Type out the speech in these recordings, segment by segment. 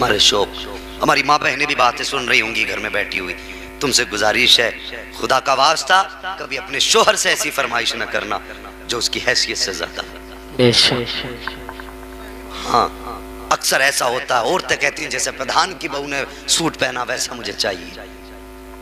हमारे शौक। हमारी माँ बहनें भी बातें सुन रही होंगी घर में बैठी हुई। तुमसे गुजारिश है, खुदा का वास्ता कभी अपने शोहर से ऐसी फरमाइश न करना जो उसकी हैसियत से ज्यादा। हाँ, अक्सर ऐसा होता है, औरतें कहती हैं जैसे प्रधान की बहू ने सूट पहना वैसा मुझे चाहिए।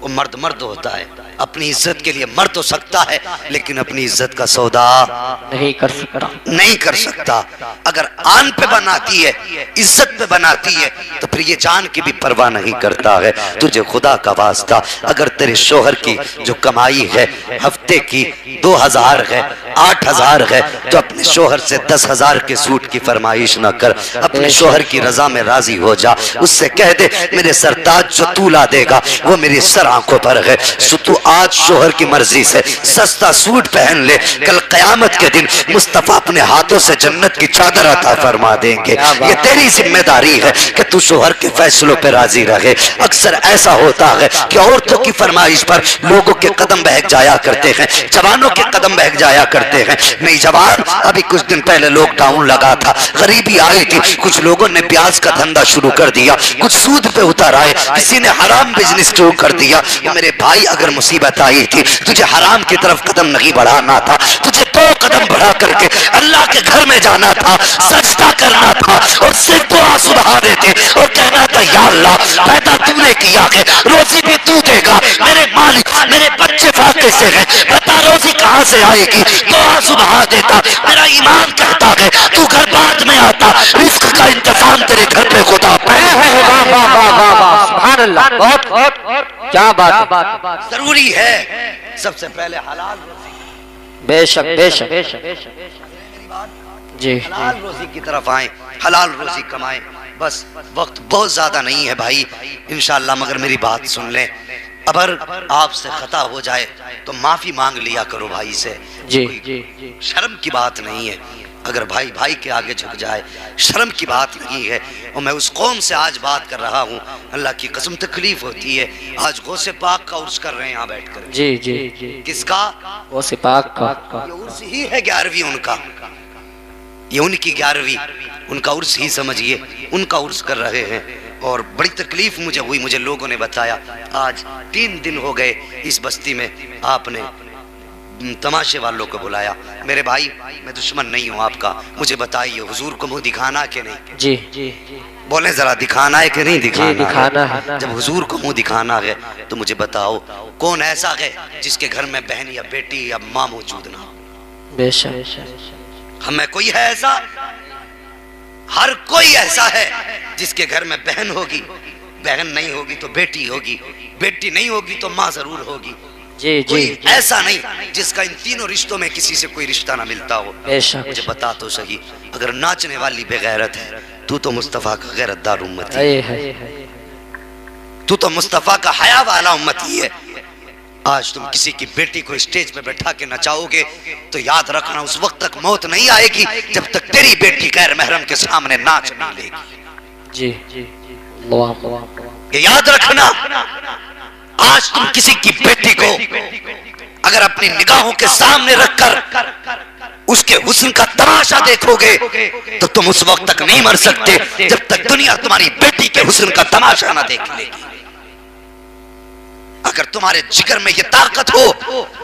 वो मर्द मर्द होता है, अपनी इज्जत के लिए मर तो सकता है लेकिन अपनी इज्जत का सौदा नहीं कर सकता। अगर आन पे बनाती है, इज्जत पे बनाती है, तो फिर ये जान की भी परवाह नहीं करता है। तुझे खुदा का वास्ता, अगर तेरे शोहर की जो कमाई है हफ्ते की 2000 है, 8000 है, तो अपने शोहर से 10,000 के सूट की फरमाइश ना कर। अपने शोहर की रजा में राजी हो जा। उससे कह दे मेरे सरताज जो तू ला देगा वो मेरी सर आंखों पर है। तू आज शोहर की मर्जी से सस्ता सूट पहन ले, कल कयामत के दिन मुस्तफा अपने हाथों से जन्नत की चादर अता फरमा देंगे। ये तेरी जिम्मेदारी है कि तू शोहर के फैसलों पे राजी रहे। अक्सर ऐसा होता है कि औरतों की फरमाइश पर लोगों के कदम बहक जाया करते हैं, जवानों के कदम बहक जाया करते हैं। नहीं जवान, अभी कुछ दिन पहले लॉकडाउन लगा था, गरीबी आई थी, कुछ लोगों ने प्याज का धंधा शुरू कर दिया, कुछ सूद पे उतर आए, किसी ने हराम बिजनेस शुरू कर दिया। मेरे भाई, अगर मुसीबत आई थी, तुझे हराम की तरफ कदम नहीं बढ़ाना था, तुझे 2 कदम बढ़ा करके अल्लाह के घर में जाना था, सजदा करना था और सिर्फ दुआ सुबह देते और कहना था या अल्लाह पैदा तूने किया है, रोजी भी तू देगा, मेरे मालिक मेरे बच्चे फाके से हैं, बता रोजी कहाँ से आएगी। दुआ सुबह देता, मेरा ईमान कहता है तू घर बाद में आता, रिस्क का इंतजाम तेरे घर पे खुदा क्या बात जरूरी है। सबसे पहले हलाल रोजी, बेशक जी, हलाल रोजी की तरफ आए, हलाल रोजी कमाएं। बस वक्त बहुत ज्यादा नहीं है भाई, इंशाअल्लाह। मगर मेरी बात सुन लें, अगर आपसे खता हो जाए तो माफी मांग लिया करो भाई से। जी, शर्म की बात नहीं है। अगर भाई भाई के आगे झुक जाए, शर्म की बात नहीं है। और मैं उस कौम से आज बात कर रहा हूँ, अल्लाह की कसम तकलीफ होती है। आज गौसे पाक का उर्स कर रहे हैं यहाँ बैठकर। जी, किसका? गौसे पाक का। ये उर्स ही है 11वीं उनका, ये उनकी 11वीं, उनका उर्स ही समझिए, उनका उर्स कर रहे हैं। और बड़ी तकलीफ मुझे हुई, मुझे लोगों ने बताया आज 3 दिन हो गए इस बस्ती में आपने तमाशे वालों को बुलाया। मेरे भाई, मैं दुश्मन नहीं हूँ आपका, मुझे बताइए हुजूर को मुंह दिखाना कि नहीं? जी, बोले जरा, दिखाना है कि नहीं दिखाना? दिखाना है। जब हुजूर को मुंह दिखाना है तो मुझे बताओ कौन ऐसा है जिसके घर में बहन या बेटी या माँ मौजूद ना हो? बेशक हमें कोई है ऐसा? हर कोई ऐसा है जिसके घर में बहन होगी, बहन नहीं होगी तो बेटी होगी, बेटी नहीं होगी तो माँ जरूर होगी। कोई ऐसा नहीं जिसका इन तीनों रिश्तों में किसी से कोई रिश्ता ना मिलता हो। मुझे बता तो सही, अगर नाचने वाली बेगैरत है, तू तो मुस्तफा का गैरतदार उम्मती है, तू तो मुस्तफा का हया वाला उम्मती है। आज तुम किसी की बेटी को स्टेज पे बैठा के नचाओगे तो याद रखना उस वक्त तक मौत नहीं आएगी जब तक तेरी बेटी गैर महरम के सामने नाच नहीं लेगी। जी, ये याद रखना। आज तुम किसी की बेटी को अगर अपनी निगाहों के सामने रखकर उसके हुस्न का तमाशा देखोगे तो तुम उस वक्त तक नहीं मर सकते जब तक दुनिया तुम्हारी बेटी के हुस्न का तमाशा ना देख लेगी। अगर तुम्हारे जिगर में ये ताकत हो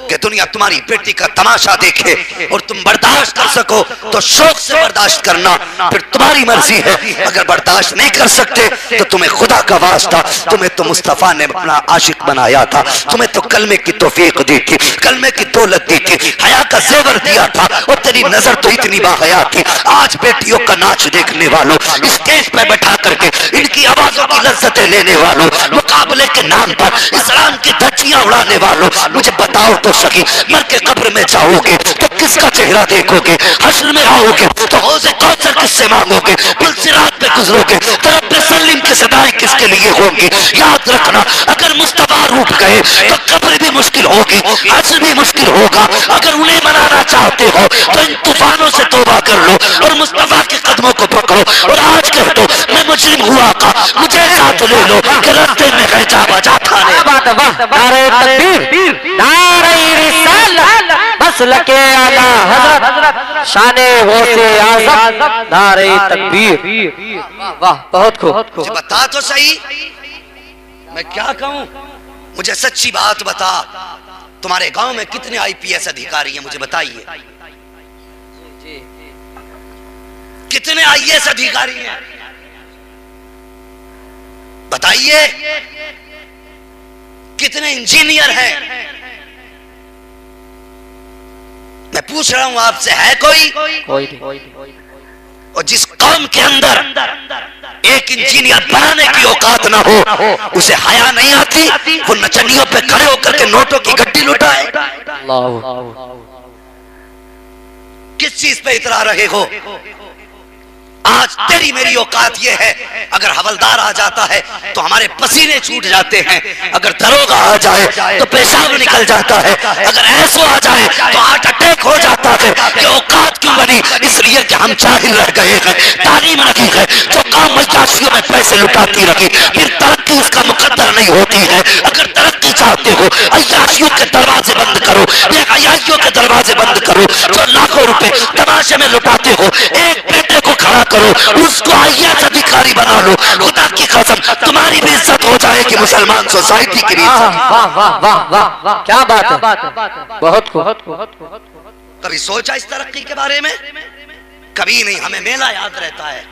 कि दुनिया तुम्हारी बेटी का तमाशा देखे और तुम बर्दाश्त कर सको तो शौक से बर्दाश्त करना, फिर तुम्हारी मर्जी है। अगर बर्दाश्त नहीं कर सकते तो तुम्हें खुदा का वास्ता, तुम्हें तो मुस्तफा ने अपना आशिक बनाया था, तुम्हें तो कलमे की तौफीक दी थी, कलमे की दौलत दी थी, हया का जेवर दिया था और तेरी नजर तो इतनी बाहया थी। आज बेटियों का नाच देखने वालों, स्टेज पे बैठा करके इनकी आवाजों की लज्जतें लेने वालों, मुकाबले के नाम पर इस्लाम की धज्जियां उड़ाने वालों, मुझे बताओ तो सही, मर के कब्र में जाओगे तो किसका चेहरा देखोगे? हश्र में आओगे तो हौज़े कौसर किससे मांगोगे? पुल सिरात पे गुजरोगे तो रब्बे सल्लिम की सदाएं किसके लिए होंगी? याद रखना, अगर मुस्तफा रूठ गए तो कब्र भी मुश्किल होगी, हश्र भी मुश्किल होगा। अगर उन्हें मनाना चाहते हो तो इन तूफानों से तौबा कर लो और मुस्तफा के कदमों को पकड़ो और आज कह दो मैं मुजरिम हुआ का, मुझे साथ ले लो कि रास्ते में कह जा बजा था। नारे तकबीर, नारे रिसालत, बस मसलके आला हजरत शाने गौसे आज़म नारे तकबीर। वाह बहुत खूब। मुझे बता तो सही, मैं क्या कहूं? मुझे सच्ची बात बता, तुम्हारे गांव में कितने आईपीएस अधिकारी हैं? मुझे बताइए, कितने आईएएस अधिकारी हैं? बताइए, कितने इंजीनियर हैं? मैं पूछ रहा हूं आपसे, है कोई? और जिस कौम के अंदर एक इंजीनियर बनाने की औकात ना हो, उसे हया नहीं आती वो नचनियों पे खड़े होकर के नोटों की गड्डी लुटाए? किस चीज पे इतरा रहे हो? आज तेरी मेरी औकात ये है, अगर हवलदार आ जाता है तो हमारे पसीने छूट जाते हैं, अगर दरोगा आ जाए तो पेशाब निकल जाता है, अगर ऐसो आ जाए तो हार्ट अटैक हो जाता है। ये औकात क्यों बनी? इसलिए कि हम जाहिल रह गए हैं, तालीम रखी है, जो काम मजदाशियों में पैसे लुटाती रखी, फिर तरक्की उसका मुकद्दर नहीं होती है। अगर तरक्की चाहते हो, अय्याशियों के दरवाजे बंद करो, अय्याशियों के दरवाजे बंद करो, जो लाखों रुपए तमाशे में लुटाते हो, एक बेटे को खड़ा करो, उसको आईएएस अधिकारी बना लो, खुदा की कसम तुम्हारी भी इज्जत हो जाएगी, मुसलमान सोसाइटी की भी इज्जत। वाह वाह वाह वाह वाह, क्या बात है, बहुत खूब। कभी सोचा इस तरक्की के बारे में? कभी नहीं। हमें मेला याद रहता है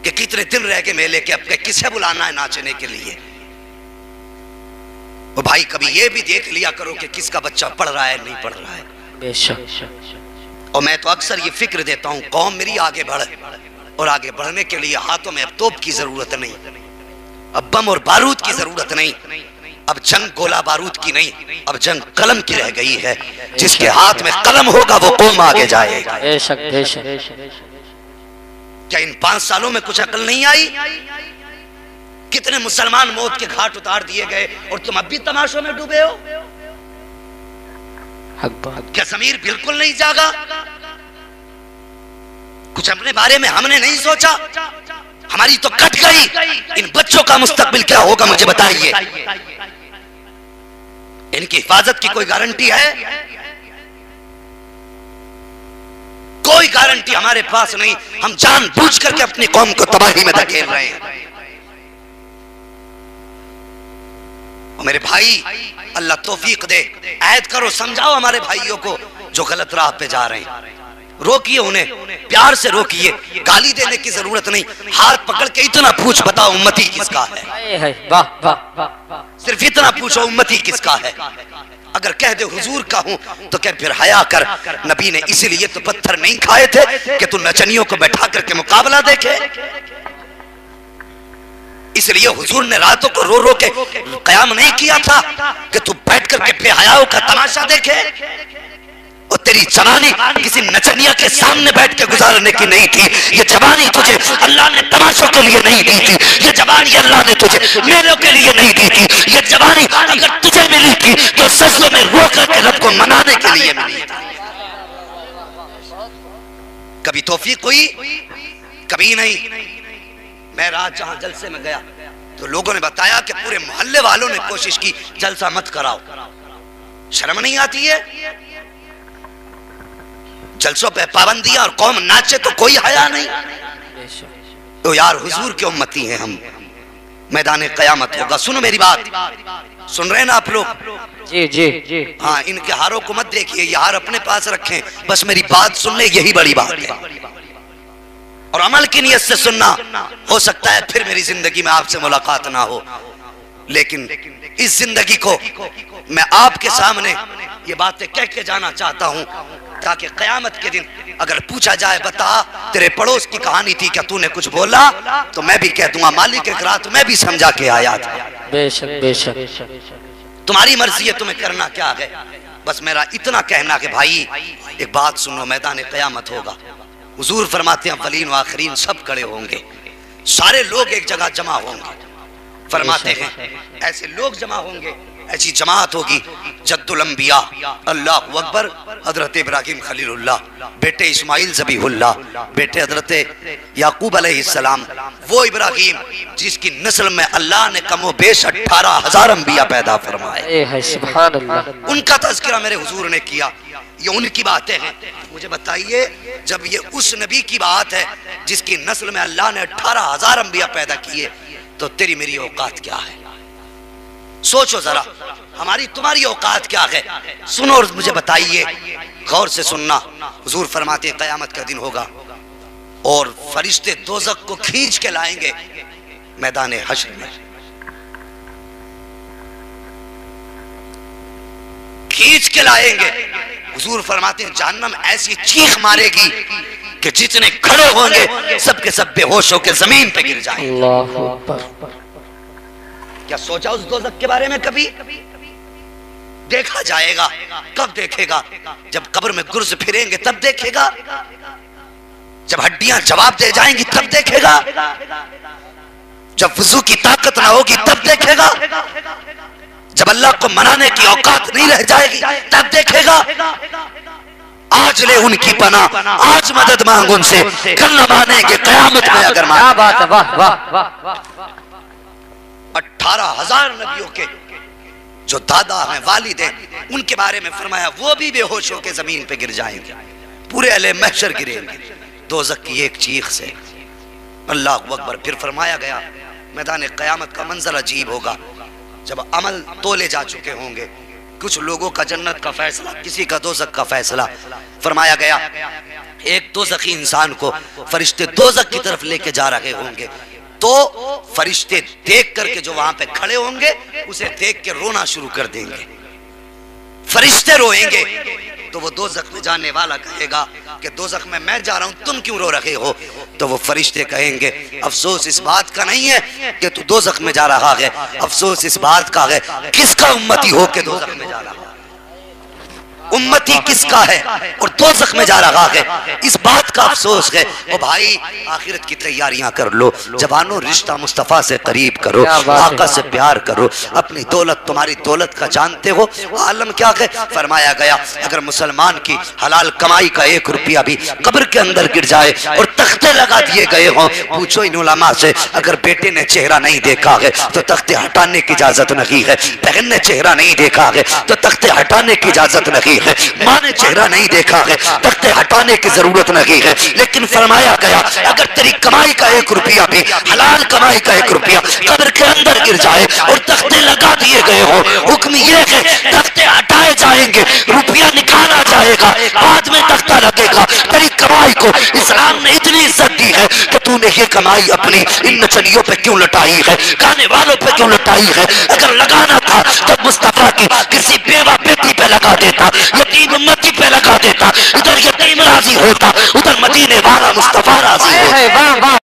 कि कितने दिन रह गए मेले के, अब किसे बुलाना है नाचने के लिए। वो भाई कभी ये भी देख लिया करो कि किसका बच्चा पढ़ रहा है नहीं पढ़ रहा है। बेशक। और मैं तो अक्सर ये फिक्र देता हूं, कौम मेरी आगे बढ़े, और आगे बढ़ने के लिए हाथों में अब तोप की जरूरत नहीं, अब बम और बारूद की जरूरत नहीं, अब जंग गोला बारूद की नहीं, अब जंग कलम की रह गई है। जिसके हाथ में कलम होगा वो कौम आगे जाएगा। क्या इन 5 सालों में कुछ अकल नहीं आई? कितने मुसलमान मौत के घाट उतार दिए गए और तुम अब भी तमाशों में डूबे हो? क्या ज़मीर बिल्कुल नहीं जागा? कुछ अपने बारे में हमने नहीं सोचा? हमारी तो कट गई। इन बच्चों का मुस्तकबिल क्या होगा मुझे बताइए? इनकी हिफाजत की कोई गारंटी है? कोई गारंटी हमारे पास नहीं। हम जानबूझ करके अपनी कौम को तबाही में धकेल रहे हैं। मेरे भाई, अल्लाह तौफीक दे, ऐद करो, समझाओ हमारे भाइयों को जो गलत राह पे जा रहे हैं। रोकिए उन्हें, प्यार से रोकिए, गाली देने की जरूरत नहीं। हाथ पकड़ के इतना पूछ, बताओ उम्मती किसका है? वाह वाह वाह, सिर्फ इतना पूछो, उम्मती किसका है? अगर कह दे हुजूर का हूं तो क्या फिर हया कर। नबी ने इसीलिए तो पत्थर नहीं खाए थे कि तू नचनियों को बैठा करके मुकाबला देखे। इसलिए हुजूर ने रातों को रो रो के कयाम नहीं किया था कि तू बैठ करके बेहयाओं का तमाशा देखे। और तेरी जवानी किसी नचनिया के सामने बैठ के गुजारने की नहीं थी। ये जवानी तुझे अल्लाह ने तमाशों के लिए नहीं दी थी। ये जवानी अल्लाह ने तुझे मेलों के लिए नहीं दी थी। ये जवानी अगर तुझे मिली थी तो सजदों में रो करके रब को मनाने के लिए मिली थी। कभी तौफीक हुई? कभी नहीं। मैं रात जहां जलसे में गया तो लोगों ने बताया कि पूरे मोहल्ले वालों ने कोशिश की जलसा मत कराओ। शर्म नहीं आती है? जलसों पे पाबंदियां और कौम नाचे तो कोई हया नहीं। तो यार हुजूर के उम्मती हैं हम, मैदान कयामत होगा। सुनो मेरी बात, सुन रहे हैं ना आप लोग? जी जी जी। हाँ, इनके हारों को मत देखिए, ये हार अपने पास रखें, बस मेरी बात सुन ले, यही बड़ी बात है। और अमल की नियत से सुनना। हो सकता है फिर मेरी जिंदगी में आपसे मुलाकात ना हो, लेकिन इस जिंदगी को मैं आपके सामने ये बातें कह के जाना चाहता हूं ताकि कयामत के दिन अगर पूछा जाए, बता तेरे पड़ोस की कहानी थी, क्या तूने कुछ बोला? तो मैं भी कह दूंगा मालिक एक रात मैं भी समझा के आया था। बेशक बेशक। तुम्हारी मर्जी है, तुम्हें करना क्या है। बस मेरा इतना कहना कि भाई एक बात सुनो, मैदान कयामत होगा। हुजूर फरमाते हैं अव्वलीन व आखिरीन सब खड़े होंगे, सारे लोग एक जगह जमा होंगे। फरमाते हैं ऐसे लोग जमा होंगे, ऐसी जमात होगी, जद्दुल अंबिया अल्लाहु अकबर, हजरत इब्राहिम खलीलुल्लाह, बेटे इस्माइल ज़बीहुल्लाह, बेटे हजरत याकूब अलैहिस्सलाम, वो इब्राहिम जिसकी नस्ल में अल्लाह ने कमो बेश 18,000 अंबिया पैदा फरमाए। सुभान अल्लाह। उनका तज़किरा मेरे हुजूर ने किया। ये उनकी बातें हैं। मुझे बताइए, जब ये उस नबी की बात है जिसकी नस्ल में अल्लाह ने 18,000 अंबिया पैदा किए, तो तेरी मेरी औकात क्या है? सोचो जरा, हमारी तुम्हारी औकात क्या है? सुनो और मुझे बताइए, गौर से सुनना। हुजूर फरमाते हैं क़यामत का दिन होगा और फरिश्ते दोज़ख को खींच के लाएंगे मैदान हश्र में, खींच के लाएंगे। हुजूर फरमाते हैं जहन्नम ऐसी चीख मारेगी कि जितने खड़े होंगे सबके सब बेहोश होकर जमीन पे गिर जाएंगे। अल्लाहु अकबर। क्या सोचा उस दोज़ख के बारे में? कभी देखा जाएगा। कब देखेगा? जब कब्र में गुर्ज फिरेंगे तब देखेगा, जब हड्डियां जवाब दे जाएंगी तब देखेगा, जब वुजू की ताकत ना होगी तब देखेगा, जब अल्लाह को मनाने की औकात नहीं रह जाएगी तब देखेगा। आज ले उनकी पना, आज मदद मांग उनसे, कल न मानेंगे क़यामत में अगर माने। क्या बात है, वाह वाह वाह। 18,000 नबियों के जो दादा हैं, वालिद हैं, उनके बारे में फरमाया वो भी बेहोश होकर जमीन पे गिर जाएंगे, पूरे अहले महशर गिरेंगे दोज़ख की एक चीख से। अल्लाह अकबर। फिर फरमाया गया मैदान क़यामत का मंजर अजीब होगा, जब अमल तोले जा चुके होंगे, कुछ लोगों का जन्नत का फैसला, किसी का दोज़ख का फैसला। फरमाया गया एक दोज़खी इंसान को फरिश्ते दोज़ख की तरफ लेके जा रहे होंगे, तो फरिश्ते देख करके जो वहां पे खड़े होंगे उसे देख के रोना शुरू कर देंगे। फरिश्ते रोएंगे तो वो दोज़ख में जाने वाला कहेगा कि दोज़ख में मैं जा रहा हूं, तुम क्यों रो रहे हो? तो वो फरिश्ते कहेंगे अफसोस इस बात का नहीं है कि तू दोज़ख में जा रहा है, अफसोस इस बात का है किसका उम्मती हो के दोज़ख में जा रहा है, उम्मती किसका है और दोज़ख में जा रहा है, इस बात का अफसोस है। ओ भाई, आखिरत की तैयारियां कर लो जवानों, रिश्ता मुस्तफ़ा से करीब करो, आका से प्यार करो। अपनी दौलत तुम्हारी दौलत का जानते हो आलम क्या है? फरमाया गया अगर मुसलमान की हलाल कमाई का 1 रुपया भी कब्र के अंदर गिर जाए और तख्ते लगा दिए गए हों, पूछो इन उलमा से, अगर बेटे ने चेहरा नहीं देखा है तो तख्ते हटाने की इजाजत नहीं है, बहन ने चेहरा नहीं देखा है तो तख्ते हटाने की इजाजत नहीं है, माँ ने चेहरा नहीं देखा है, तख्ते हटाने की जरूरत नहीं है। लेकिन फरमाया गया अगर तेरी कमाई का 1 रुपया भी, हलाल कमाई का 1 रुपया कब्र के अंदर गिर जाए और तख्ते लगा दिए गए हो, हुक्म ये है तख्ते हटाए जाएंगे, रुपया निकाला जाएगा, बाद में तख्ता लगेगा। तेरी कमाई को इस्लाम ने इतनी इज्जत दी है कि तूने ये कमाई अपनी इन नचलियों पे क्यों लुटाई है, गाने वालों पे क्यों लुटाई है? अगर लगाना था तो मुस्तफा की किसी बेवा बेटी पे लगा देता, यतीम उम्मती पे लगा देता, इधर यतीम राजी होता, उधर मदीने वाला मुस्तफा राजी होता।